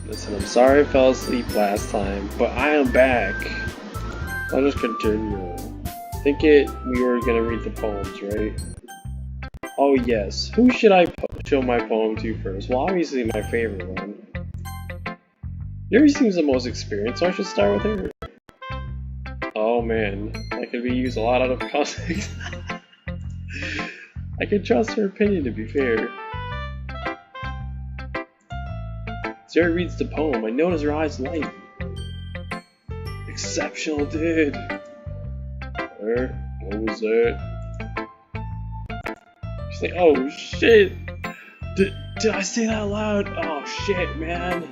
Listen, I'm sorry I fell asleep last time, but I am back. I'll just continue. We were gonna read the poems, right? Oh yes. Who should I show my poem to first? Well, obviously my favorite one. Yuri seems the most experienced, so I should start with her. Oh man, that could be used a lot out of context. I can trust her opinion, to be fair. Sarah reads the poem. I notice her eyes light. Exceptional, dude. What was that? She's like, oh shit. Did I say that loud? Oh shit, man.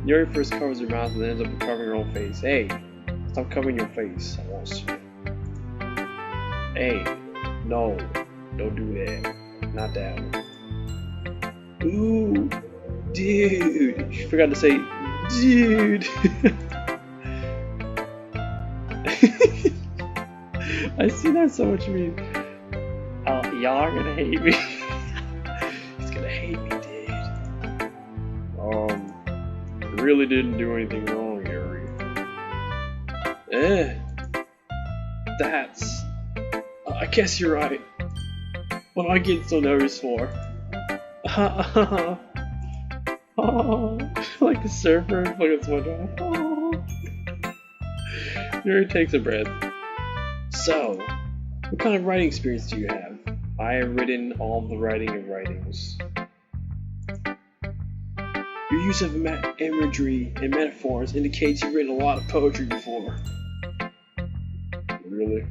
Yuri first covers her mouth and then ends up covering her own face. Hey, stop covering your face. I won't see it. Hey, no, don't do that. Not that one. Ooh. Dude, she forgot to say, dude. I see that so much me. Oh, y'all are gonna hate me. He's gonna hate me, dude. I really didn't do anything wrong, Yuri. That's. I guess you're right. What am I getting so nervous for? Oh, like the surfer, look at SpongeBob. Oh. Yuri takes a breath. So, what kind of writing experience do you have? I have written all the writing of writings. Your use of imagery and metaphors indicates you've written a lot of poetry before. Really?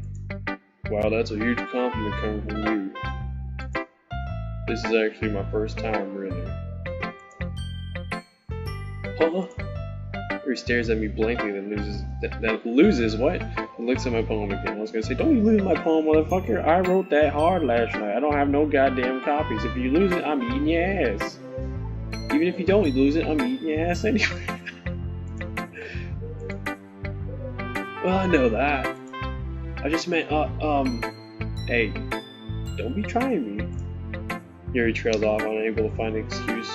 Wow, that's a huge compliment coming from you. This is actually my first time, really. Huh? He stares at me blankly, then loses what? And looks at my poem again. I was gonna say, don't you lose my poem, motherfucker. I wrote that hard last night. I don't have no goddamn copies. If you lose it, I'm eating your ass. Even if you don't lose it, I'm eating your ass anyway. Well, I know that. I just meant, hey, don't be trying me. Yuri trails off, unable to find an excuse.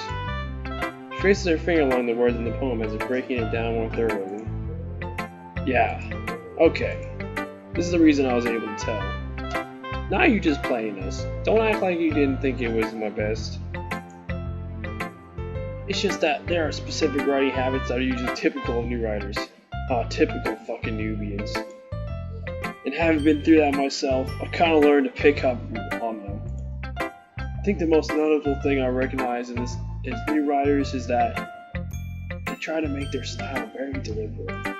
She traces her finger along the words in the poem as if breaking it down more thoroughly. Yeah, okay. This is the reason I was able to tell. Now you're just playing us. Don't act like you didn't think it was my best. It's just that there are specific writing habits that are usually typical of new writers. Typical fucking Nubians. And having been through that myself, I kinda learned to pick up on them. I think the most notable thing I recognize in this new writers is that they try to make their style very deliberate.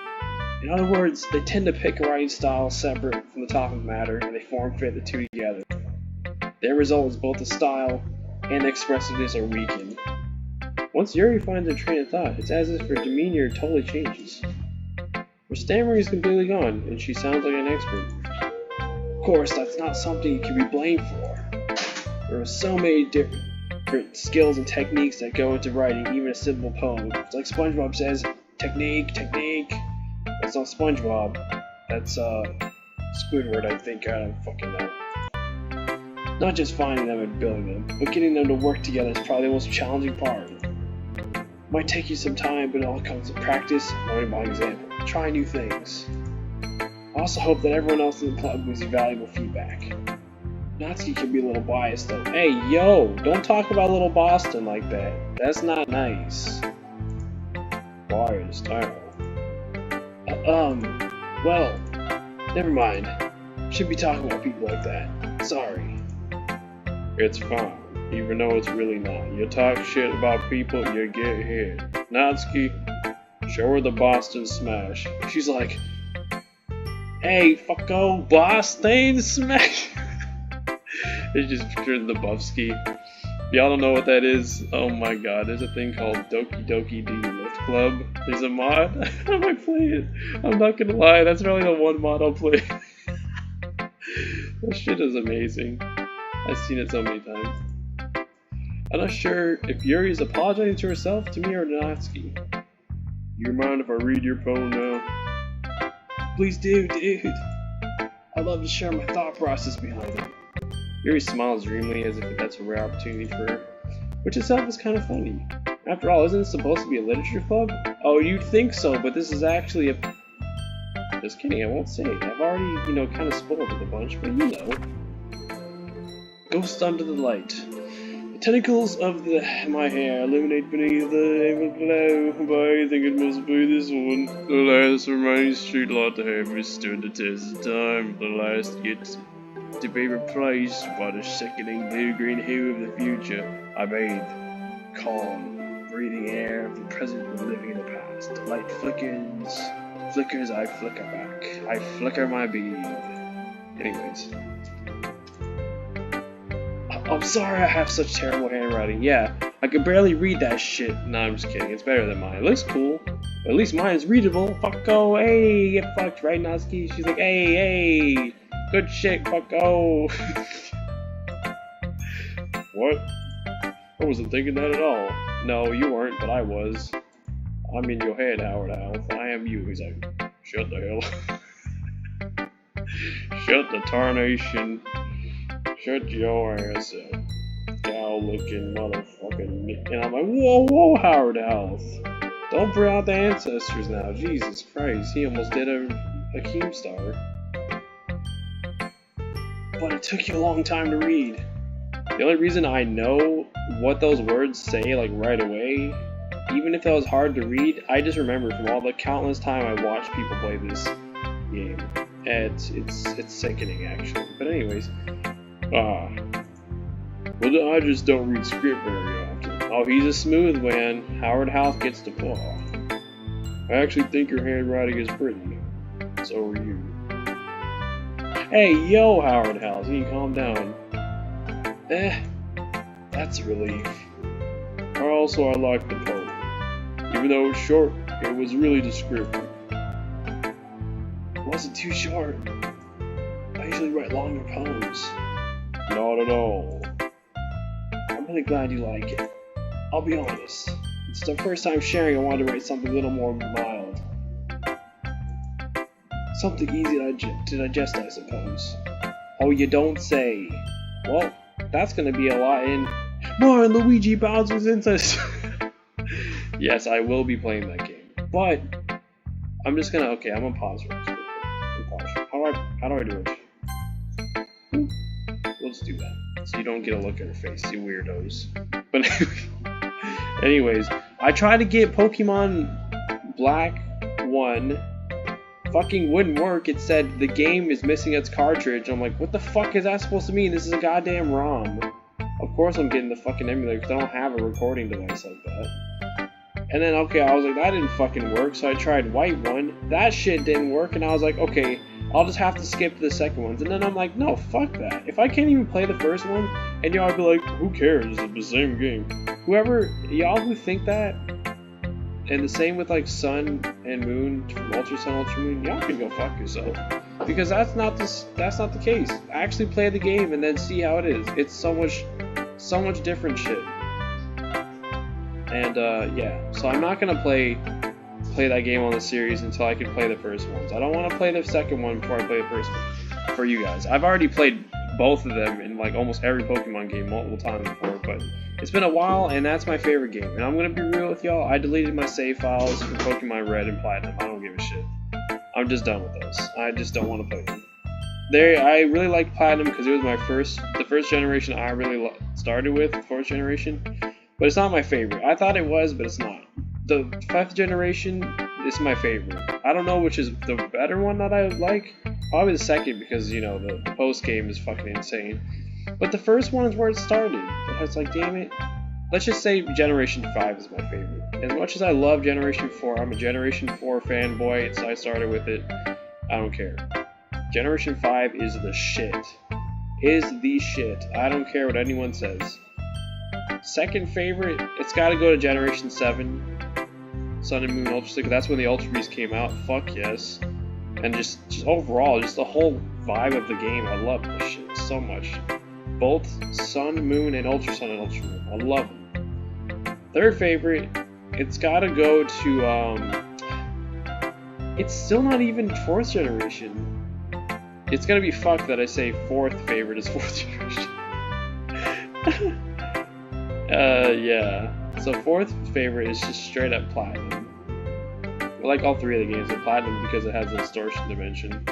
In other words, they tend to pick a writing style separate from the topic matter and they form fit the two together. Their result is both the style and the expressiveness are weakened. Once Yuri finds her train of thought, it's as if her demeanor totally changes. Her stammering is completely gone, and she sounds like an expert. Of course, that's not something you can be blamed for. There are so many different skills and techniques that go into writing even a simple poem. It's like SpongeBob says, technique. That's not SpongeBob. That's Squidward, I think. I don't fucking know. Not just finding them and building them, but getting them to work together is probably the most challenging part. Might take you some time, but it all comes to practice, learning by example, trying new things. I also hope that everyone else in the club gives you valuable feedback. Natsuki can be a little biased though. Hey, yo, don't talk about Little Boston like that. That's not nice. Biased, well, never mind. Shouldn't be talking about people like that. Sorry. It's fine. Even though it's really not. You talk shit about people, you get hit. Natsuki, show her the Boston Smash. She's like, hey, fucko, Boston Smash. It's just picturing the Buffski. Y'all don't know what that is? Oh my god, there's a thing called Doki Doki Literature Club. There's a mod. I might play it. I'm not gonna lie, that's probably the one mod I'll play. That shit is amazing. I've seen it so many times. I'm not sure if Yuri is apologizing to herself, to me, or Natsuki. You mind if I read your poem now? Please do, dude. I'd love to share my thought process behind it. Yuri smiles dreamily as if that's a rare opportunity for her, which itself is kind of funny. After all, isn't it supposed to be a literature club? Oh, you'd think so, but this is actually a... Just kidding, I won't say. I've already, kind of spoiled it a bunch, but you know. Ghost under the light. The tentacles of my hair illuminate beneath the able glow, but I think it must be this one. The last remaining street light to have withstood the test of time. The last yet to be replaced by the sickening blue-green hue of the future. I bathe, calm, breathing air of the present and living in the past. The light flickers, I flicker back. I flicker my bead. Anyways. I'm sorry I have such terrible handwriting. Yeah, I could barely read that shit. No, I'm just kidding. It's better than mine. It looks cool. But at least mine is readable. Fucko, hey, get fucked, right, Natsuki? She's like, hey, good shit, fucko. What? I wasn't thinking that at all. No, you weren't, but I was. I'm in your head, Howard Alf. I am you. He's like, shut the hell. Shut the tarnation. Shut your ass up. Cow-looking motherfucking... And I'm like, whoa, Howard Alf. Don't bring out the ancestors now. Jesus Christ. He almost did a Keemstar. But it took you a long time to read. The only reason I know what those words say, like, right away, even if that was hard to read, I just remember from all the countless time I watched people play this game. It's sickening, actually. But anyways... well, I just don't read script very often. Oh, he's a smooth man. Howard House gets to pull. I actually think your handwriting is pretty. So are you. Hey, yo, Howard House, you can calm down. That's a relief. Also, I like the poem. Even though it was short, it was really descriptive. It wasn't too short. I usually write longer poems. Not at all. I'm really glad you like it. I'll be honest. It's the first time sharing I wanted to write something a little more mild. Something easy to digest, I suppose. Oh, you don't say. Well, that's gonna be a lot in Mario and Luigi Bowser's Incest. Yes, I will be playing that game. But I'm just gonna I'm gonna pause for this. How do I do it? Let's do that, so you don't get a look at her face, you weirdos. But anyways, I tried to get Pokemon Black 1, fucking wouldn't work. It said the game is missing its cartridge. I'm like, what the fuck is that supposed to mean? This is a goddamn ROM. Of course I'm getting the fucking emulator because I don't have a recording device like that. And then, I was like, that didn't fucking work, so I tried White 1. That shit didn't work, and I was like, okay, I'll just have to skip to the second ones. And then I'm like, no, fuck that. If I can't even play the first one, and y'all be like, who cares? It's the same game. Y'all who think that, and the same with like Sun and Moon from Ultra Sun, Ultra Moon, y'all can go fuck yourself. Because that's not the case. Actually play the game and then see how it is. It's so much different shit. And yeah, so I'm not gonna play that game on the series until I can play the first ones. I don't want to play the second one before I play the first one for you guys. I've already played both of them in like almost every Pokemon game multiple times before, but it's been a while and that's my favorite game. And I'm gonna be real with y'all, I deleted my save files for Pokemon Red and Platinum. I don't give a shit. I'm just done with those. I just don't want to play them. I really like Platinum because it was the first generation I really started with, the fourth generation. But it's not my favorite. I thought it was, but it's not. The 5th generation is my favorite. I don't know which is the better one that I like. Probably the second because, the post game is fucking insane. But the first one is where it started. And it's like, damn it. Let's just say Generation 5 is my favorite. As much as I love Generation 4, I'm a Generation 4 fanboy, so I started with it. I don't care. Generation 5 is the shit. I don't care what anyone says. Second favorite, it's gotta go to Generation 7. Sun and Moon Ultra Stick, that's when the Ultra Beast came out. Fuck yes. And just overall, just the whole vibe of the game, I love this shit so much. Both Sun, Moon, and Ultra Sun and Ultra Moon. I love them. Third favorite, it's gotta go to, it's still not even 4th generation. It's gonna be fucked that I say 4th favorite is 4th generation. Yeah. So fourth favorite is just straight up platinum. I like all three of the games, but platinum because it has a distortion dimension.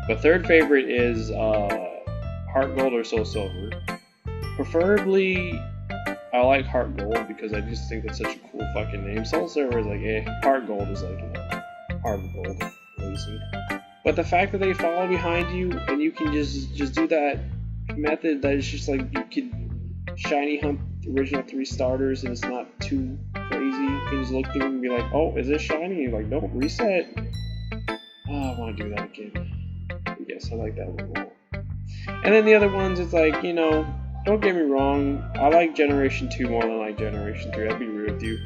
But third favorite is Heart Gold or Soul Silver. Preferably, I like Heart Gold because I just think it's such a cool fucking name. Soul Silver is like, eh. Heart Gold is like, Heart Gold, lazy. But the fact that they follow behind you and you can just do that method that is just like you can shiny hump the original 3 starters and it's not too crazy. You can just look through and be like, oh, is this shiny? And you're like, nope, reset. Oh, I want to do that again. Yes, I like that one more. And then the other ones, it's like, you know, don't get me wrong, I like Generation 2 more than I like Generation 3, I'll be real with you.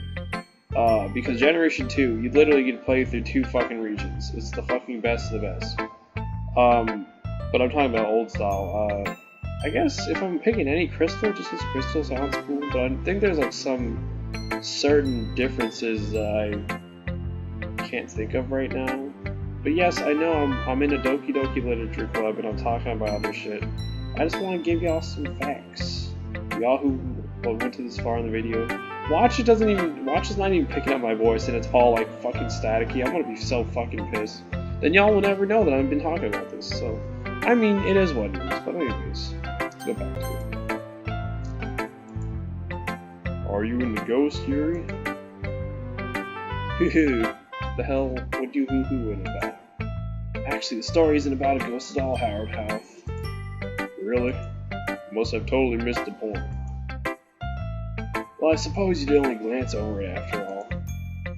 Because Generation 2, you literally get to play through 2 fucking regions. It's the fucking best of the best. But I'm talking about old style. I guess if I'm picking any crystal, just because crystal sounds cool, but I think there's like some certain differences that I can't think of right now. But yes, I know I'm in a Doki Doki Literature Club and I'm talking about other shit. I just want to give y'all some facts. Y'all who went to this far in the video, Watch is not even picking up my voice and it's all like fucking staticky. I'm gonna be so fucking pissed. Then y'all will never know that I've been talking about this. So, I mean, it is what it is. But anyways, let's go back to it. Are you in the ghost, Yuri? The hell would you hoo-hooing about? Actually, the story isn't about a ghost at all, Howard House. Really? Must have totally missed the point. Well, I suppose you did only glance over it after all.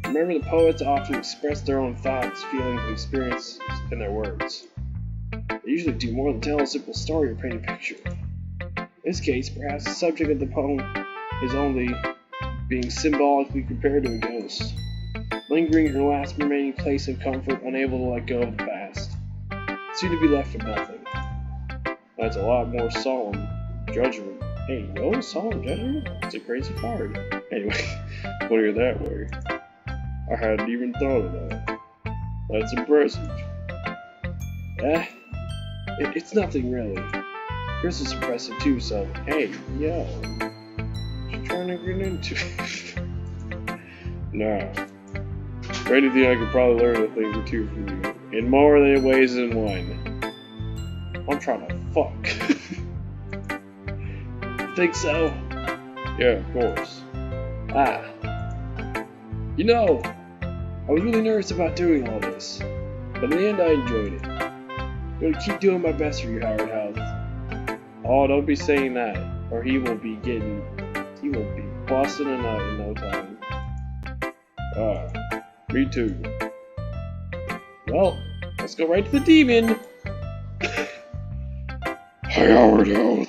Remember, the poets often express their own thoughts, feelings, and experiences in their words. They usually do more than tell a simple story or paint a picture. In this case, perhaps the subject of the poem is only being symbolically compared to a ghost, lingering in her last remaining place of comfort, unable to let go of the past, soon to be left with nothing. That's a lot more solemn judgment. Hey, yo, solemn judgment? It's a crazy card. Anyway, put it that way. I hadn't even thought of that. That's impressive. It's nothing really. Chris is impressive too, so hey, yo. Just trying to get into it. Nah. For anything, I could probably learn a thing or two from you. In more ways than one. I'm trying to fuck. Think so? Yeah, of course. You know, I was really nervous about doing all this, but in the end I enjoyed it. I'm going to keep doing my best for you, Howard House. Oh, don't be saying that, or he will be busting a nut in no time. Me too. Well, let's go right to the demon. Hi, Howard House.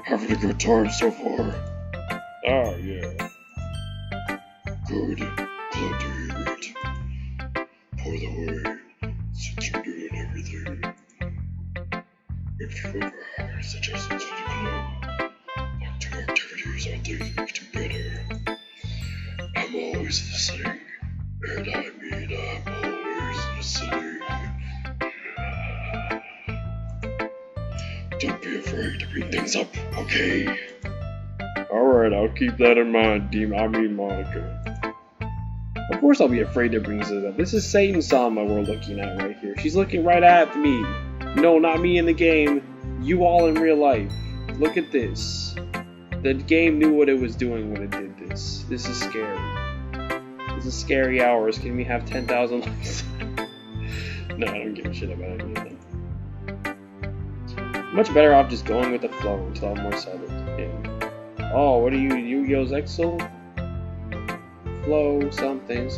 Having a good time so far? Oh, yeah. Good. Glad to hear it. By the way, since you're doing everything, if you ever have any suggestions for the club, like 2 activities I think we could do better, I'm always listening. And I mean, I'm always listening. Don't be afraid to bring things up, okay? Alright, I'll keep that in mind, Monica. Of course I'll be afraid to bring this up. This is Satan's Sama we're looking at right here. She's looking right at me. No, not me in the game. You all in real life. Look at this. The game knew what it was doing when it did this. This is scary. This is scary hours. Can we have 10,000 likes? No, I don't give a shit about any of them. Much better off just going with the flow until I'm more settled in. Oh, what are you, Yu-Gi-Oh's Exo? Flow, something.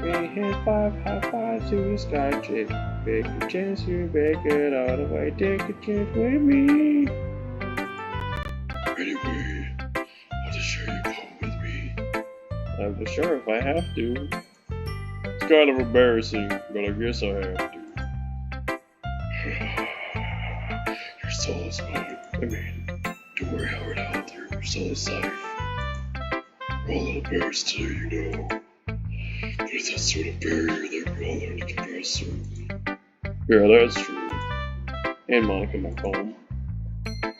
We hit 5 high fives to the sky, chick. Take a chance, you make it all the way. Take a chance with me. Anyway, I'll just share your poem with me. I'm sure if I have to. It's kind of embarrassing, but I guess I have to. Your soul is mine. I mean, don't worry, Howard, out there. Your soul is safe. We're all little bears today, you know. There's that sort of barrier that we all learn to get past through. Yeah, that's true. And Monica, my poem.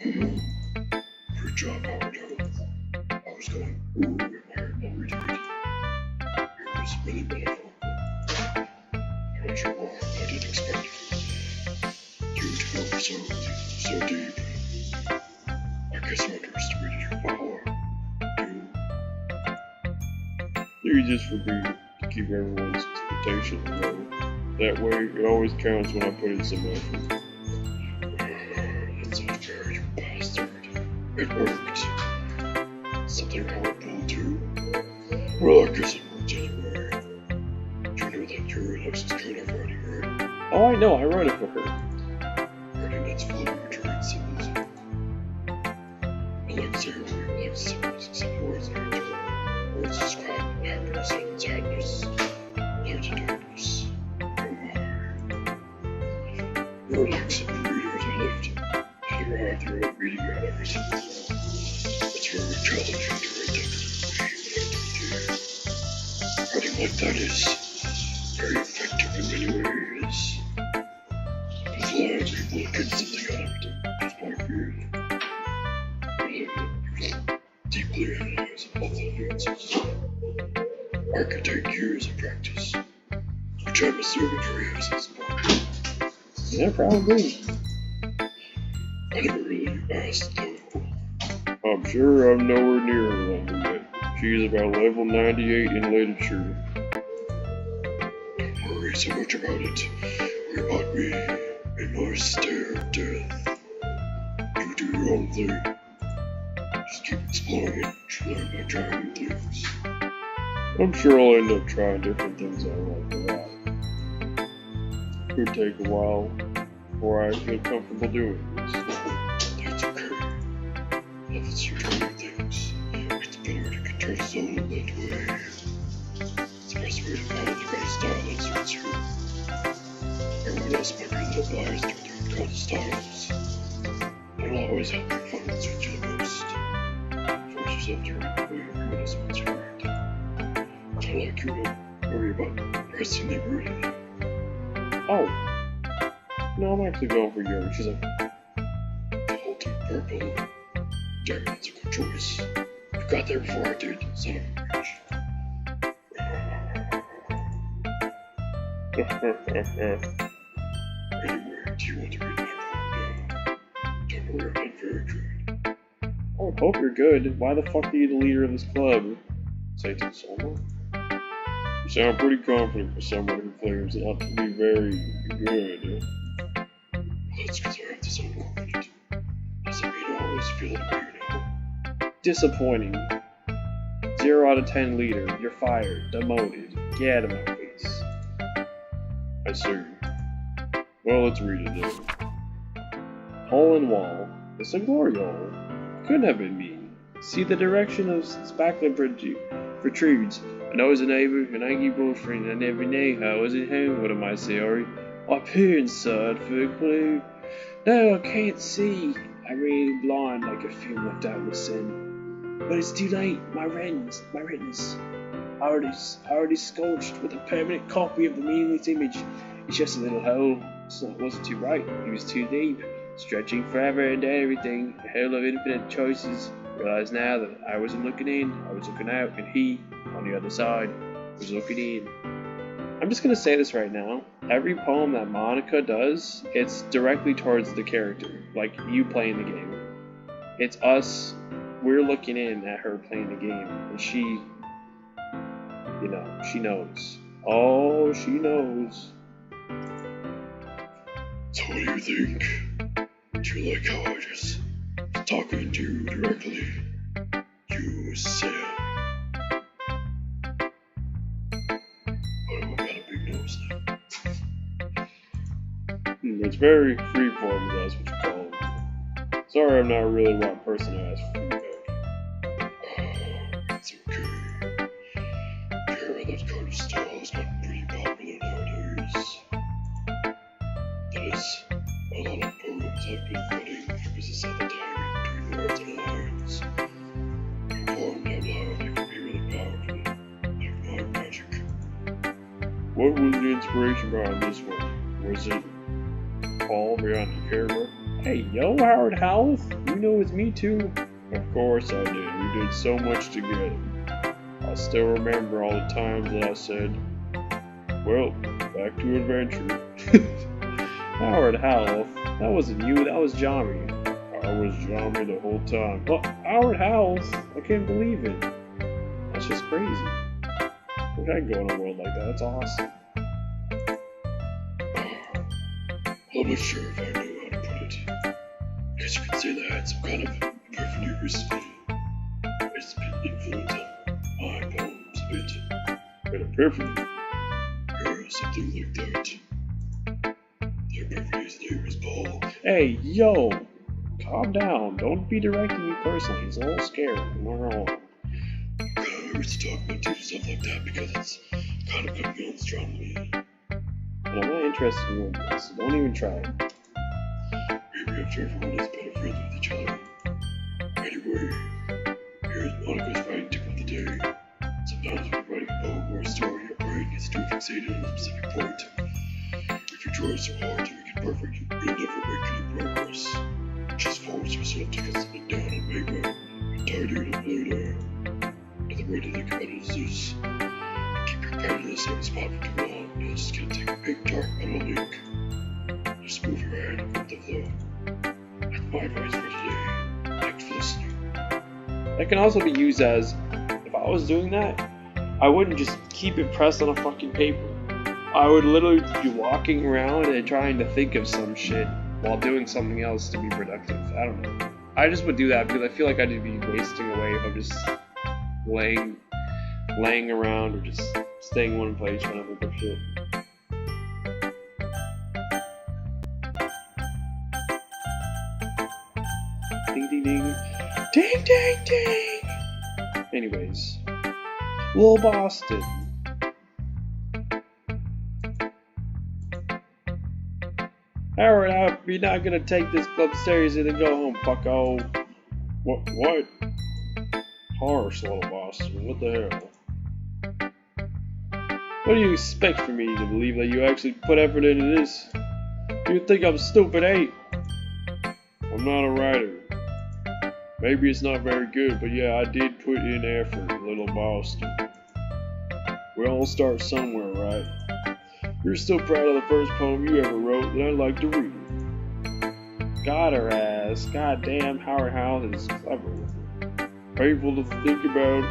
Good job, Howard. Howard was going, ooh, I'll read it. It was really beautiful. I read you more, I didn't expect you to go so deep. I guess I underestimated your power. Easiest for me to keep everyone's expectations low. That way, it always counts when I put in some effort. That's unfair, you bastard. It worked. Something wrong with Bull too? Well, I guess it worked anyway. You know that you're Alex's kind of writing, right? Oh, I know, I wrote it for her. Writing that's full of arbitrary symbols. I like to say I like symbols, except words are into words describe happiness and sadness, light and darkness. Oh my. Your Alex and the readers I left. They never had their own reading hours. It's very challenging to write that way, writing like that is very effective in many ways. As long as people get something out of it, that's my fear. Deeply analyze all the nuances. I could take years of practice, which I'm assuming Harry has at this point. Yeah, probably. I never really asked though. I'm sure I'm nowhere near her level yet. She's about level 98 in literature. Don't worry so much about it. Worry about me and my stare of death. You do your own thing. Just keep exploring it. You learn by trying new things. I'm sure I'll end up trying different things I like a lot. Could take a while before I feel comfortable doing this. That's okay. Now that you're trying new things, it's better to control the soul that way. It's the best way to find the kind of style that suits you. Everyone else might be a little biased with their kind of styles. It'll always help you find what suits you the most. Force yourself to write the way everyone else wants you to write. I like you to worry about pressing the wording. Oh. No, I'm actually going for yours. She's like, The whole deep purple. Damn, that's a good choice. You got there before I did, son of a bitch. Anyway, do you want to read my poem now? Don't worry, I'm not very good. oh, I hope you're good. Why the fuck are you the leader of this club? Say to someone. You sound pretty confident for someone who claims not to be very good. Well, that's because I have this unconfident. Doesn't mean I always feel that way, you know. Disappointing. 0 out of 10 leader. You're fired. Demoted. Get out of my face. I see. Well, let's read it then. Hole in wall. It's a glory hole. Couldn't have been me. See the direction of spackling protrudes. I know as a neighbor, an angry boyfriend, I never knew I was at home. What am I sorry? I peer inside for a clue. No, I can't see. I'm really blind like a film left out with sin. But it's too late. My retinas. Already scorched with a permanent copy of the meaningless image. It's just a little hole. It wasn't too bright. It was too deep. Stretching forever into everything. A hell of infinite choices. Realize now that I wasn't looking in. I was looking out, and he, on the other side, was looking in. I'm just gonna say this right now. Every poem that Monica does, it's directly towards the character. Like you playing the game. It's us. We're looking in at her playing the game, and she, you know, she knows. Oh, she knows. So what do you think? Do you like how I just talking to you directly? You Sam. Oh, I got a big nose now. It's very freeform, that's what you call it. Sorry, I'm not really one person to ask for feedback. It's okay. Yeah, that kind of style has gotten pretty popular nowadays. That is, a lot of poems I've been writing because it's at the time between words and lines. When formed out loud, they can be really powerful, like mind magic. What was the inspiration behind this one? Was it Paul behind the camera? Hey, yo, Howard Howell, you know it's me too. Of course I did. We did so much together. I still remember all the times that I said, well, back to adventure. Howard Howell, that wasn't you, that was Johnny. I was Johnny the whole time. Well, Howard Howells, I can't believe it. That's just crazy. I wish I could go in a world like that, that's awesome. I'm not sure if I knew how to put it. I guess you could say that I had some kind of epiphany recently. It's been influence on my poems a bit. An epiphany? Yeah, something like that. The epiphany's name is Paul. Hey, yo! Calm down. Don't be directing me personally. He's a little scared. I'm kind of nervous to talk about doing stuff like that because it's kind of got me on strongly. And I'm not interested in this, so don't even try it. Maybe after everyone is better friends with each other. Anyway, here's Monica's writing tip of the day. Sometimes when you're writing a poem or a story, your brain gets too fixated on a specific point. If you try so hard to make it perfect, you'll never make any progress. Just force yourself to get something down on paper and tidy it up later. Another way to think about it is this. Keep your pen in the same spot for too long. You're just gonna take a big dark metal ink. Just move your hand with the flow. That's my advice for today. Thanks for listening. That can also be used as, if I was doing that, I wouldn't just keep it pressed on a fucking paper. I would literally be walking around and trying to think of some shit while doing something else to be productive. I don't know. I just would do that because I feel like I'd be wasting away if I'm just laying around or just staying in one place trying to look up shit. Ding ding ding. Ding ding ding! Anyways. Lil Boston. Howard, you're not gonna take this club seriously and go home, fucko. What? Harsh, Little Boston. What the hell? What do you expect from me to believe that you actually put effort into this? You think I'm stupid, eh? I'm not a writer. Maybe it's not very good, but yeah, I did put in effort, Little Boston. We all start somewhere, right? You're still proud of the first poem you ever wrote that I'd like to read. Got her ass. Goddamn, Howard Howell is clever. Painful to think about.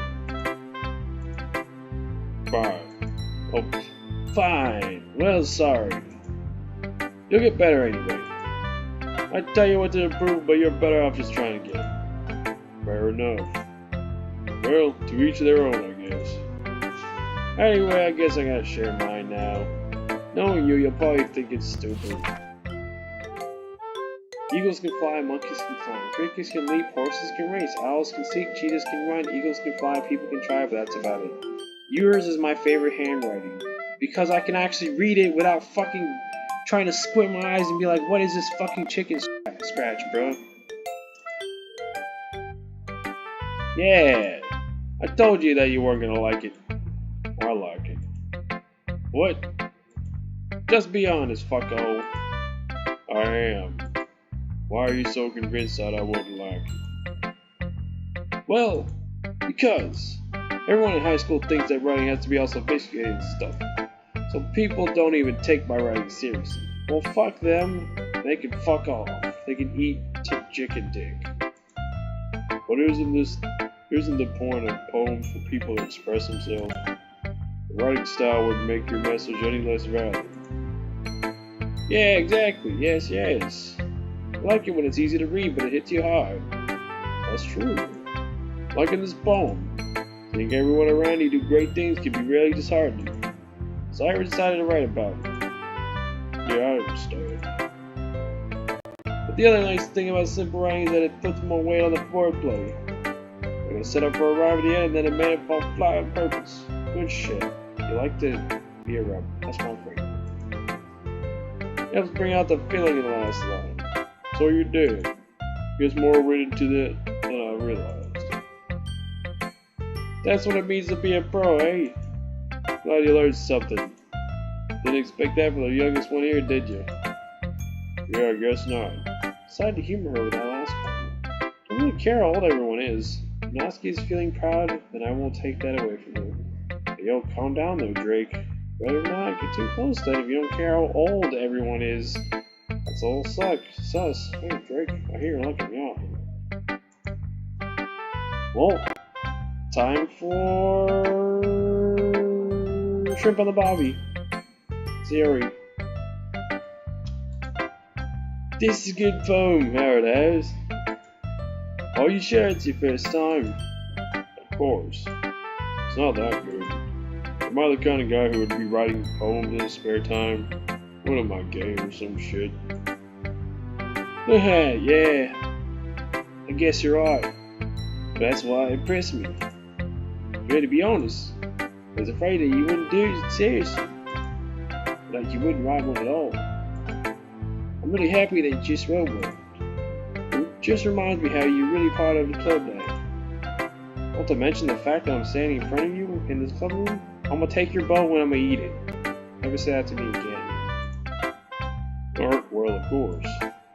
Fine. Oh, fine. Well, sorry. You'll get better anyway. I tell you what to improve, but you're better off just trying again. Fair enough. Well, to each their own, I guess. Anyway, I guess I gotta share mine now. Knowing you'll probably think it's stupid. Eagles can fly, monkeys can climb, crickets can leap, horses can race, owls can sing, cheetahs can run, eagles can fly, people can try, but that's about it. Yours is my favorite handwriting, because I can actually read it without fucking trying to squint my eyes and be like, what is this fucking chicken scratch, bro? Yeah, I told you that you weren't gonna like it. I like it. What? Just be honest, fucko. I am. Why are you so convinced that I wouldn't like it? Well, because everyone in high school thinks that writing has to be all sophisticated and stuff. So people don't even take my writing seriously. Well, fuck them. They can fuck off. They can eat chicken dick. But isn't the point of poems for people to express themselves? The writing style would make your message any less valid. Yeah, exactly. Yes. I like it when it's easy to read, but it hits you hard. That's true. Like in this poem, seeing everyone around you do great things can be really disheartening. So I decided to write about it. Yeah, I understand. But the other nice thing about simple writing is that it puts more weight on the foreplay. We're gonna set up for a rhyme at the end, and then a man fall fly on purpose. Good shit. You like to be a rebel. That's my favorite. You have to bring out the feeling in the last line. So you did. There's more written to that than I realized. That's what it means to be a pro, eh? Glad you learned something. Didn't expect that from the youngest one here, did you? Yeah, I guess not. Decided to humor her with that last one. Don't really care how old everyone is. If Natsuki is feeling proud, then I won't take that away from her. But yo, calm down though, Drake. Better not get too close then if you don't care how old everyone is. That's all sus. Hey, Drake, I hear you're looking me off. Well, time for shrimp on the bobby. Sayori. This is a good poem, how it has. Are you sure it's your first time? Of course. It's not that good. Am I the kind of guy who would be writing poems in his spare time? What am I, gay or some shit? Yeah. I guess you're right. That's why it impressed me. But to be honest, I was afraid that you wouldn't do it seriously. Like you wouldn't write one at all. I'm really happy that you just wrote one. It just reminds me how you're really part of the club now. Not to mention the fact that I'm standing in front of you in this club room. I'm gonna take your bow and I'm gonna eat it. Never say that to me again. Well, of course.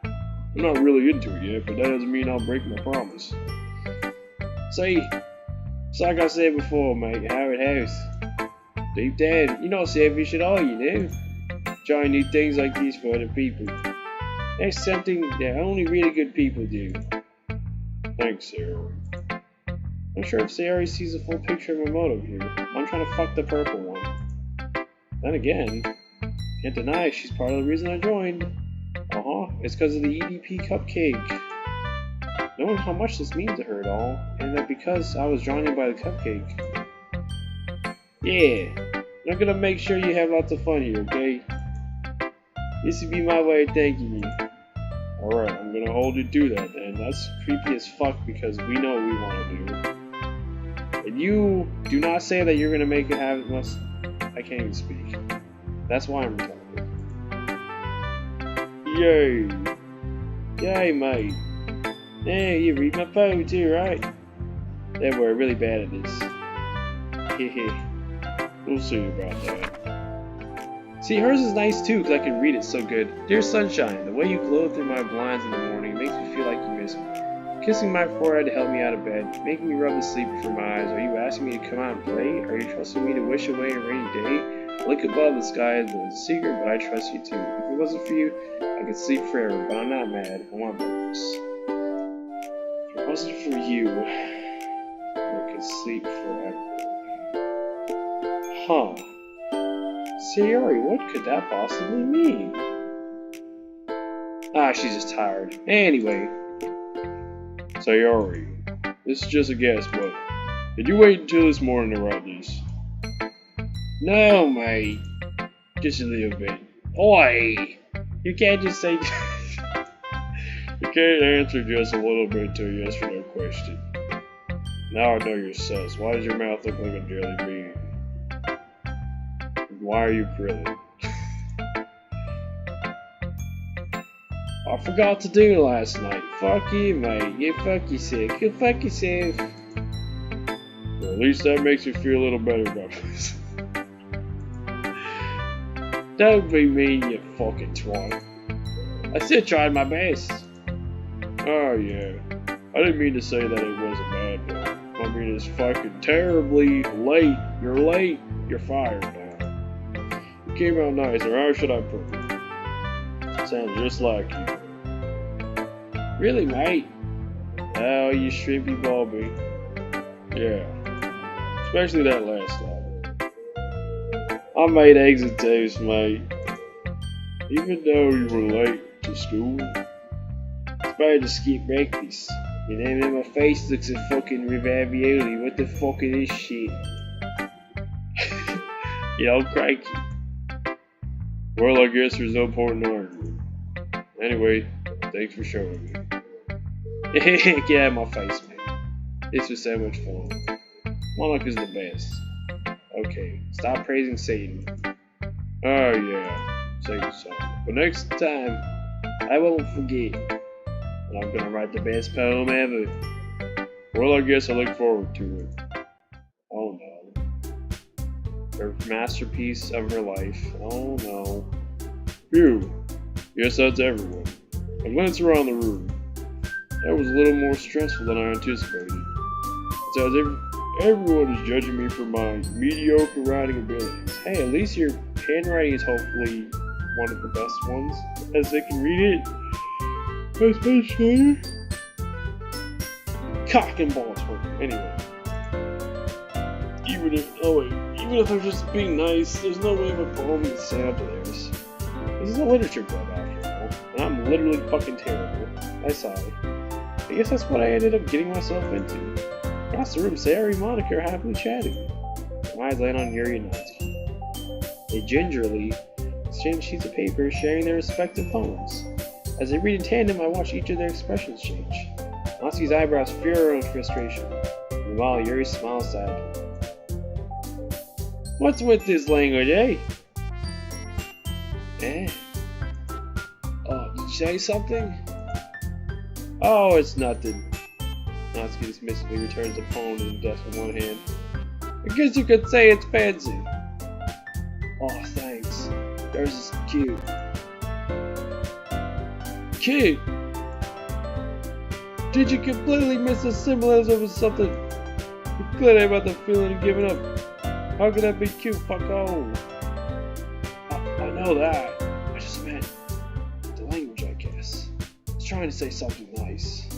I'm not really into it yet, but that doesn't mean I'll break my promise. See, it's like I said before, mate, how it has. Deep down, you're not selfish at all, you know. Trying new things like these for other people. That's something that only really good people do. Thanks, Sayori. I'm sure if Sayori sees a full picture of my motive here, I'm trying to fuck the purple one. Then again, can't deny she's part of the reason I joined. It's because of the EDP cupcake. Knowing how much this means to her at all, and that because I was drawn in by the cupcake. Yeah, I'm gonna make sure you have lots of fun here, okay? This would be my way of thanking you. Alright, I'm gonna hold you to that then. That's creepy as fuck because we know what we want to do. And you do not say that you're gonna make it happen unless I can't even speak. That's why I'm retarded. Yay, mate. Hey, you read my poem too, right? They were really bad at this. Hehe. We'll see about that. See, hers is nice too, because I can read it so good. Dear sunshine, the way you glow through my blinds in the morning makes me feel like you miss me. Kissing my forehead to help me out of bed, making me rub the sleep from my eyes. Are you asking me to come out and play? Are you trusting me to wish away a rainy day? Look above the sky is a secret, but I trust you too. If it wasn't for you, I could sleep forever, but I'm not mad. I want breakfast. If it wasn't for you, I could sleep forever. Huh. Sayori, what could that possibly mean? She's just tired. Anyway. Sayori, this is just a guess, but did you wait until this morning to write this? No, mate. Just a little bit. Oi! You can't just say... You can't answer just a little bit to a yes or no question. Now I know you're sus. Why does your mouth look like a jelly bean? Why are you grilling? I forgot to do it last night. Fuck you, mate. You fuck yourself. You fuck yourself. Well, at least that makes me feel a little better about this. Don't be mean, you fucking twat. I still tried my best. Oh yeah. I didn't mean to say that it was a bad one. I mean it's fucking terribly late. You're late. You're fired now. You came out nice, or how should I put it? Sounds just like you. Really, mate? Oh, you shrimpy Bobby. Yeah. Especially that last line. I made eggs and toast, mate. Even though you were late to school. It's better to skip breakfast. You know, then my face looks like fucking ravioli. What the fuck is this shit? You know, cranky. Well, I guess there's no point in arguing. Anyway, thanks for showing me. Get out of my face, man. This was so much fun. Monarch is the best. Okay, stop praising Satan. Oh yeah, Satan's song. But next time, I won't forget. And I'm gonna write the best poem ever. Well, I guess I look forward to it. Oh no. Her masterpiece of her life. Oh no. Phew. Guess that's everyone. I glanced around the room. That was a little more stressful than I anticipated. says everyone is judging me for my mediocre writing abilities. Hey, at least your handwriting is hopefully one of the best ones, as they can read it. Especially cock and balls for you. Anyway. Even if they're just being nice, there's no way of a poem can stand up to theirs. This is a literature club after all, and I'm literally fucking terrible. I sigh. I guess that's what I ended up getting myself into. Across the room, Sarah and Monica are happily chatting. My eyes land on Yuri and Natsuki. They gingerly exchange sheets of paper, sharing their respective poems. As they read in tandem, I watch each of their expressions change. Natsuki's eyebrows furrow in frustration. Meanwhile, Yuri smiles sadly. What's with this language, eh? Eh? Oh, did you say something? Oh, it's nothing. Natsuki dismissively returns the poem to the desk with one hand. I guess you could say it's fancy. Oh, thanks. Yours is cute. Cute? Did you completely miss the symbolism of something? You're clearly about the feeling of giving up. How could that be cute? Fuck off. I know that. I just meant the language, I guess. I was trying to say something nice.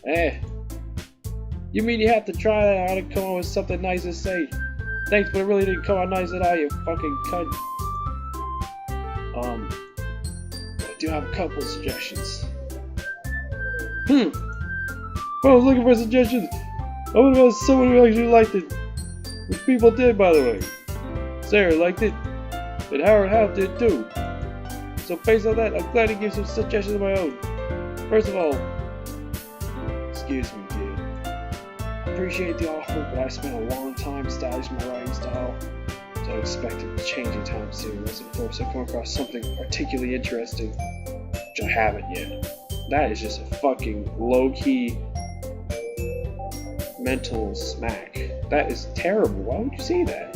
Eh. You mean you have to try that out to come up with something nice to say? Thanks, but it really didn't come out nice at all, you fucking cunt. I do have a couple of suggestions. Well, I was looking for suggestions. I would have asked someone who actually liked it. Which people did, by the way. Sarah liked it, and Howard House did too. So based on that, I'm glad to give some suggestions of my own. First of all, excuse me, dude. I appreciate the offer, but I spent a long time establishing my writing style, so I don't expect it to change anytime soon unless of course I come across something particularly interesting, which I haven't yet. That is just a fucking low-key mental smack. That is terrible. Why would you say that?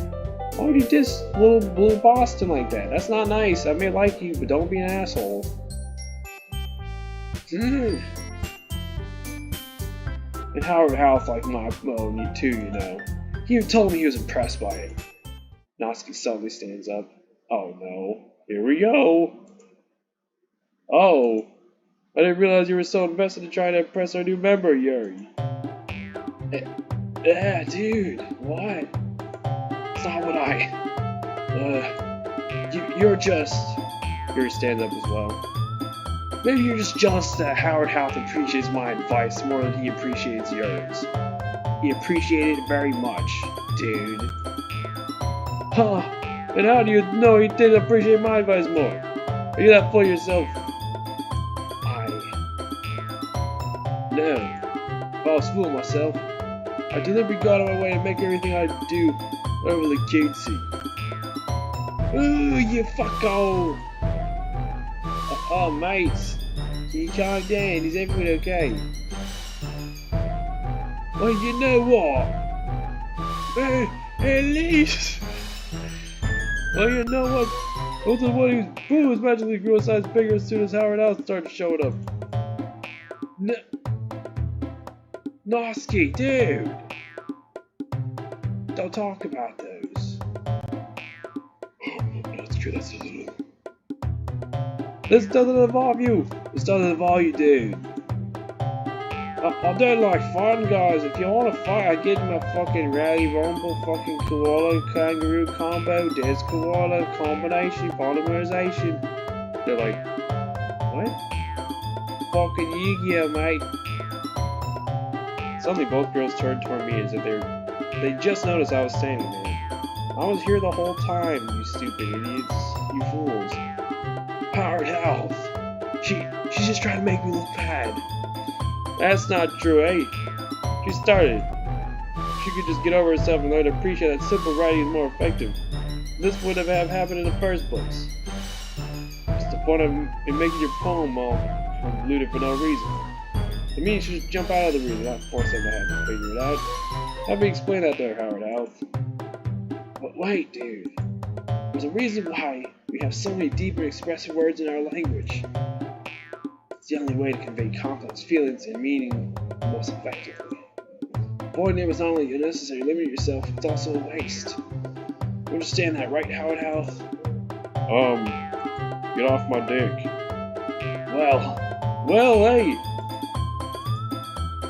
Why would you diss little Boston like that? That's not nice. I may like you, but don't be an asshole. And Howard House like not blowing you too, you know. He told me he was impressed by it. Natsuki suddenly stands up. Oh no. Here we go. Oh. I didn't realize you were so invested in trying to impress our new member, Yuri. Yeah, dude, what? It's not what you're just... Yuri stands up as well. Maybe you're just jealous that Howard House appreciates my advice more than he appreciates yours. He appreciated it very much, dude. Huh, and how do you know he didn't appreciate my advice more? Are you that full of yourself? No. If I was fooling myself, I deliberately go out of my way to make everything I do overly cutesy. Ooh, you fuck off! Oh, mates, can you calm down? Is everything okay? Well, you know what? At least... Well, you know what? I was the one who was magically grew a size bigger as soon as Howard House started showing up. Nosky, dude! Don't talk about those. That's true, that's a little... This doesn't involve you! This doesn't involve you, dude. I'm doing like fun, guys. If you want to fight, I get my fucking rally rumble, fucking koala kangaroo combo, des koala combination, polymerization. They're like, what? Fucking Yu-Gi-Oh, mate. Suddenly both girls turned toward me as if they just noticed I was standing there. I was here the whole time, you stupid idiots. You fools. Howard House. She's just trying to make me look bad. That's not true, eh? She started. She could just get over herself and learn to appreciate that simple writing is more effective. This would have happened in the first place. What's the point in making your poem all convoluted for no reason? To me, you should just jump out of the reason, not force them to have to figure it out. Have me explain that there, Howard House. But wait, dude. There's a reason why we have so many deep and expressive words in our language. It's the only way to convey complex feelings and meaning most effectively. Avoiding it was not only unnecessary, limit yourself, it's also a waste. You understand that, right, Howard House? Get off my dick. Well, hey!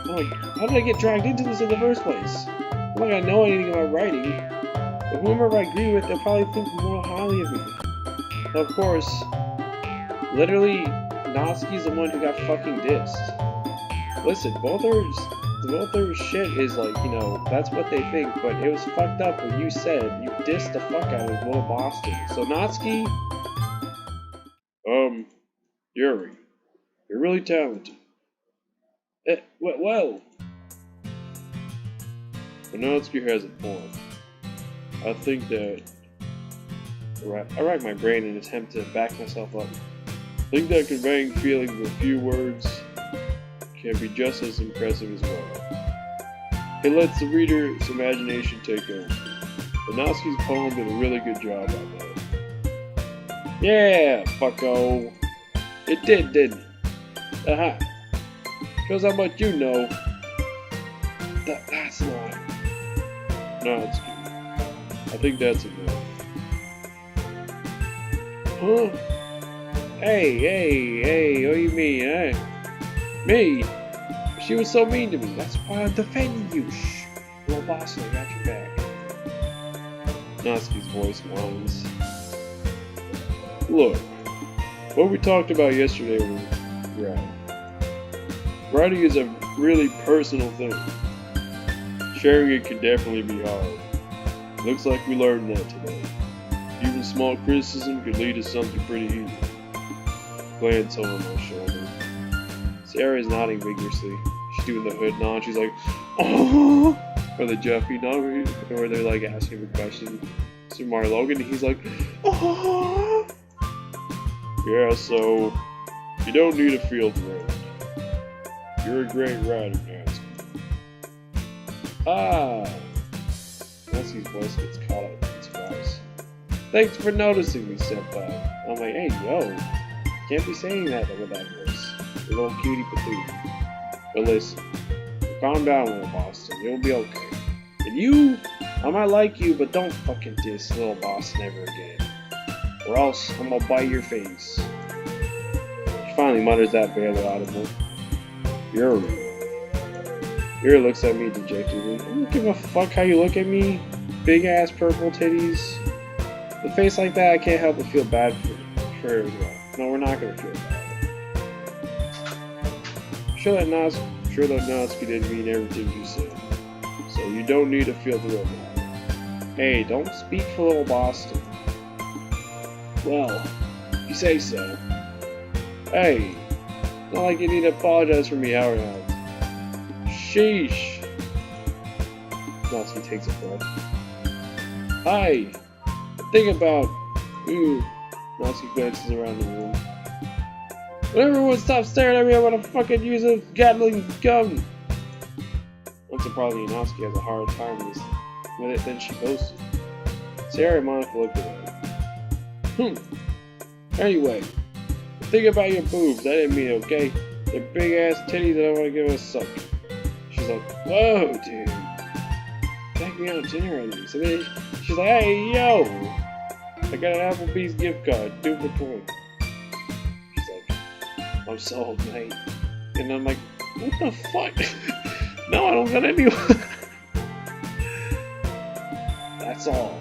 Like, how did I get dragged into this in the first place? I'm not gonna know anything about writing, but whoever I agree with, they'll probably think more highly of me. Now, of course, literally, Natsuki's the one who got fucking dissed. Listen, both their shit is like, you know, that's what they think, but it was fucked up when you said you dissed the fuck out of Little Boston. So Natsuki, Yuri, you're really talented. Well. But Natsuki has a point. I think that I rack my brain in an attempt to back myself up. I think that conveying feelings with a few words can be just as impressive as well. It lets the reader's imagination take over. But Natsuki's poem did a really good job on that. Yeah, fucko. It did, didn't it? Aha. Shows how much you know. That's not. Natsuki, I think that's enough. Huh? Hey, what do you mean, eh? Me? She was so mean to me. That's why I'm defending you. Shh. Little Boston, I got your back. Natsuki's voice whines. Look, what we talked about yesterday was writing. Writing is a really personal thing. Sharing it can definitely be hard. Looks like we learned that today. Even small criticism could lead to something pretty huge. Glance over my shoulder. Sarah's nodding vigorously. She's doing the hood nod. She's like, oh, or the Jeffy nod, where they're like asking him a question. Super Logan, and he's like, oh. Yeah, so you don't need to feel thrilled. You're a great writer, Natsuki. Natsuki's voice gets caught up in surprise. Thanks for noticing me, senpai. I'm like, hey, yo, can't be saying that with that voice. A little cutie patootie. But listen, calm down, Little Boston. You'll be okay. And you, I might like you, but don't fucking diss Little Boston ever again. Or else I'm gonna bite your face. She finally mutters that barely audible. Yuri looks at me dejectedly. I don't give a fuck how you look at me. Big ass purple titties. With a face like that, I can't help but feel bad for her as well. No, we're not gonna feel bad. I'm sure that Natsuki didn't mean everything you said. So you don't need to feel the real matter. Hey, don't speak for Little Boston. Well, you say so. Hey, not like you need to apologize for me, Howard House. Sheesh. Natsuki takes a breath. Hi. Think about. Ooh. Natsuki glances around the room. When everyone stops staring at me, I'm gonna fucking use a Gatling gun. I'm surprised Natsuki has a hard time with it than she boasted. Sarah and Monica looked at her. Anyway, think about your boobs. I didn't mean it, okay? They're big ass titties that I want to give a suck. She's like, whoa, dude. Take me out to dinner already. So then she's like, hey, yo. I got an Applebee's gift card. 2 for $20. She's like, I'm sold, mate. And I'm like, what the fuck? No, I don't got anyone. That's all.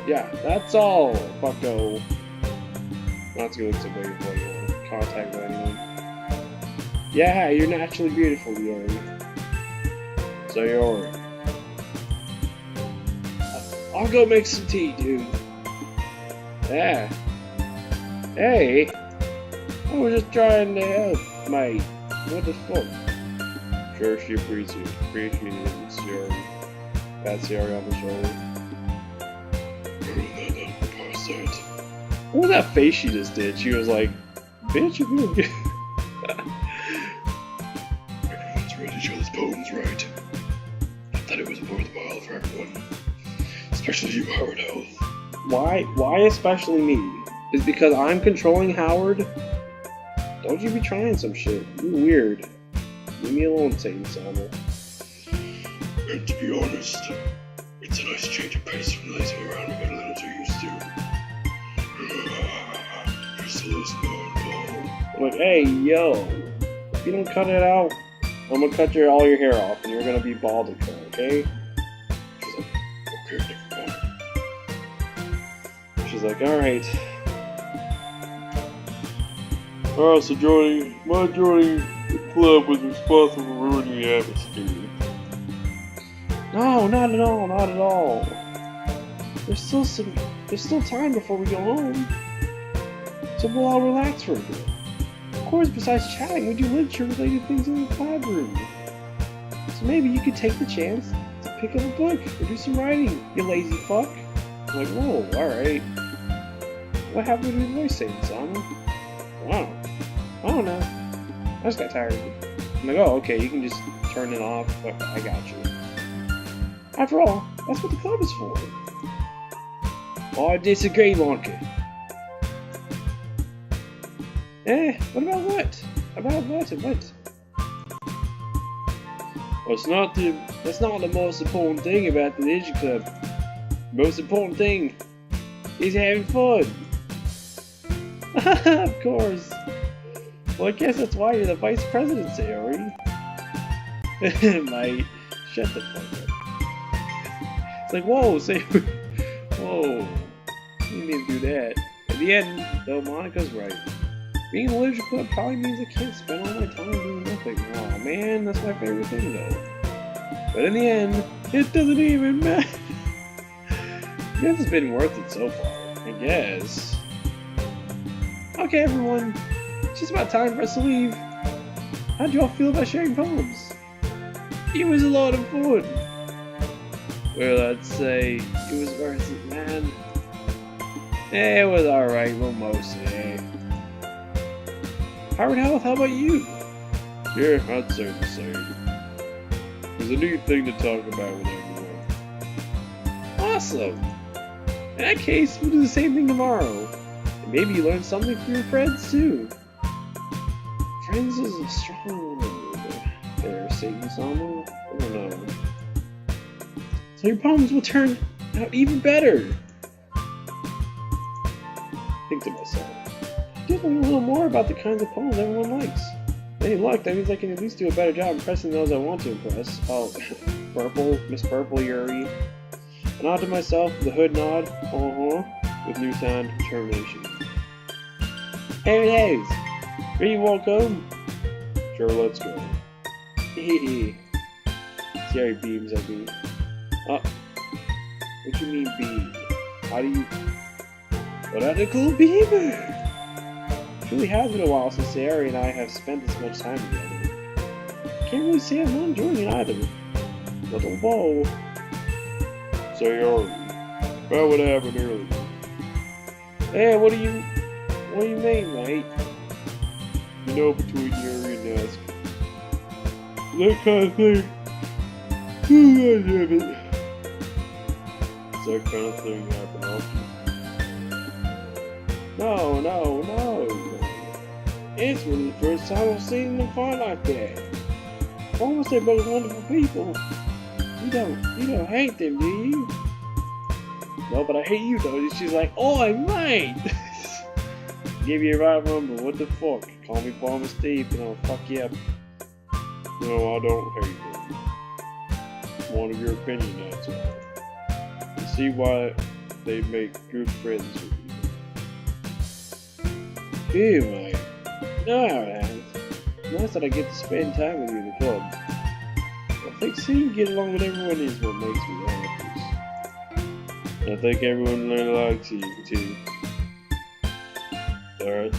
Yeah, that's all, fucko. Natsuki looks away before you contact with anyone. Yeah, you're naturally beautiful, Yuri. So Yuri. I'll go make some tea, dude. Yeah. Hey. I was just trying to help, mate. What the fuck? Sure, she appreciated it, Yuri. Pats Yuri on the shoulder. What was that face she just did? She was like, bitch, you feel good. Everyone's ready to show those poems, right? I thought it was worthwhile for everyone. Especially you, Howard House. Why especially me? Is because I'm controlling Howard? Don't you be trying some shit. You're weird. Leave me alone, Satan Sama. And to be honest, it's a nice change of pace from lazing around a bit as you used to. You're still small. I'm like, hey, yo, if you don't cut it out, I'm gonna cut all your hair off, and you're gonna be bald again, okay? She's like, okay, never mind. She's like, alright. Alright, so joining the club was responsible for ruining the atmosphere. No, not at all, not at all. There's still time before we go home. So we'll all relax for a bit. Of course, besides chatting, we do literature-related things in the club room. So maybe you could take the chance to pick up a book or do some writing, you lazy fuck. I'm like, whoa, alright. What happened to your voice, Satan Sama? Wow. I don't know. I just got tired of it. I'm like, oh, okay, you can just turn it off. I got you. After all, that's what the club is for. Oh, I disagree, Wonka. What about what? About what and what? Well, that's not the most important thing about the Literature Club. The most important thing is having fun. Of course. Well, I guess that's why you're the vice president, Sayori. Mate, shut the fuck up. It's like, whoa, Sayori. Whoa. You didn't do that. At the end, though, Monica's right. Being in the Literature Club probably means I can't spend all my time doing nothing. Aw, man, that's my favorite thing, though. But in the end, it doesn't even matter. I guess it's been worth it so far, I guess. Okay, everyone. It's just about time for us to leave. How'd you all feel about sharing poems? It was a lot of fun. Well, I'd say it was worth it, man. It was alright, well, mostly. Howard Health, how about you? Yeah, I'd say the same. It was a neat thing to talk about with everyone. Awesome! In that case, we'll do the same thing tomorrow. And maybe you learn something from your friends, too. Friends is a strong word. There, Satan Sama. I don't know. So your poems will turn out even better. Think to myself. Just learn a little more about the kinds of poems everyone likes. Any luck, that means I can at least do a better job impressing those I want to impress. Oh, Purple, Miss Purple, Yuri. I nod to myself, the hood nod, with newfound determination. Hey, it is. Ready to walk home? Sure, let's go. Hehe. Jerry beams at me. What do you mean beam? How do you... What that's a cool beamer! It really has been a while since Sayori and I have spent this much time together. Can't really say I'm not enjoying it either. But whoa. Sayori, about what happened earlier. Hey, what do you mean, mate? You know, between Yuri and Asuka. That kind of thing. Oh, God damn it. Does that kind of thing happen often? No. It's really the first time I've seen them fight like that. Almost they're both wonderful people. You don't hate them, do you? No, but I hate you though. She's like, oi, mate! Give you a right number, what the fuck? Call me Farmer Steve and I'll fuck you up. No, I don't hate them. One of your opinion, that's all. You see why they make good friends with you. Ew, mate. No, man. Nice that I get to spend time with you in the club. I think seeing you get along with everyone is what makes me happy. I think everyone really likes you, too. Alright.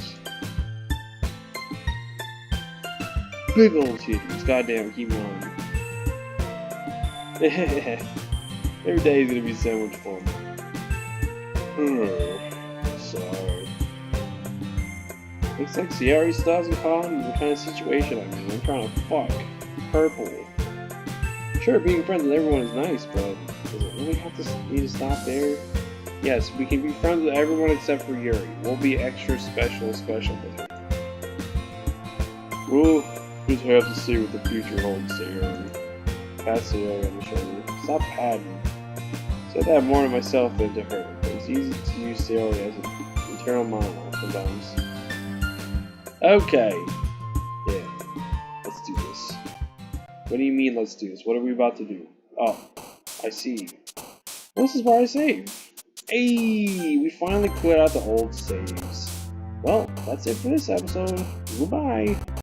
Big old titties. Goddamn, keep going. Every day is gonna be so much fun. Sorry. Looks like Sayori still hasn't caught on the kind of situation I'm in. I'm trying to fuck Purple. Sure, being friends with everyone is nice, but does it really have to need to stop there? Yes, we can be friends with everyone except for Yuri. We'll be extra special with her. Just have to see what the future holds, Sayori. Pat Sayori on the shoulder. Stop patting. Said that more to myself than to her, but it's easy to use Sayori as an internal monologue sometimes. Okay. Yeah. Let's do this. What do you mean, let's do this? What are we about to do? Oh, I see. Well, this is where I save. Hey, we finally cleared out the old saves. Well, that's it for this episode. Goodbye.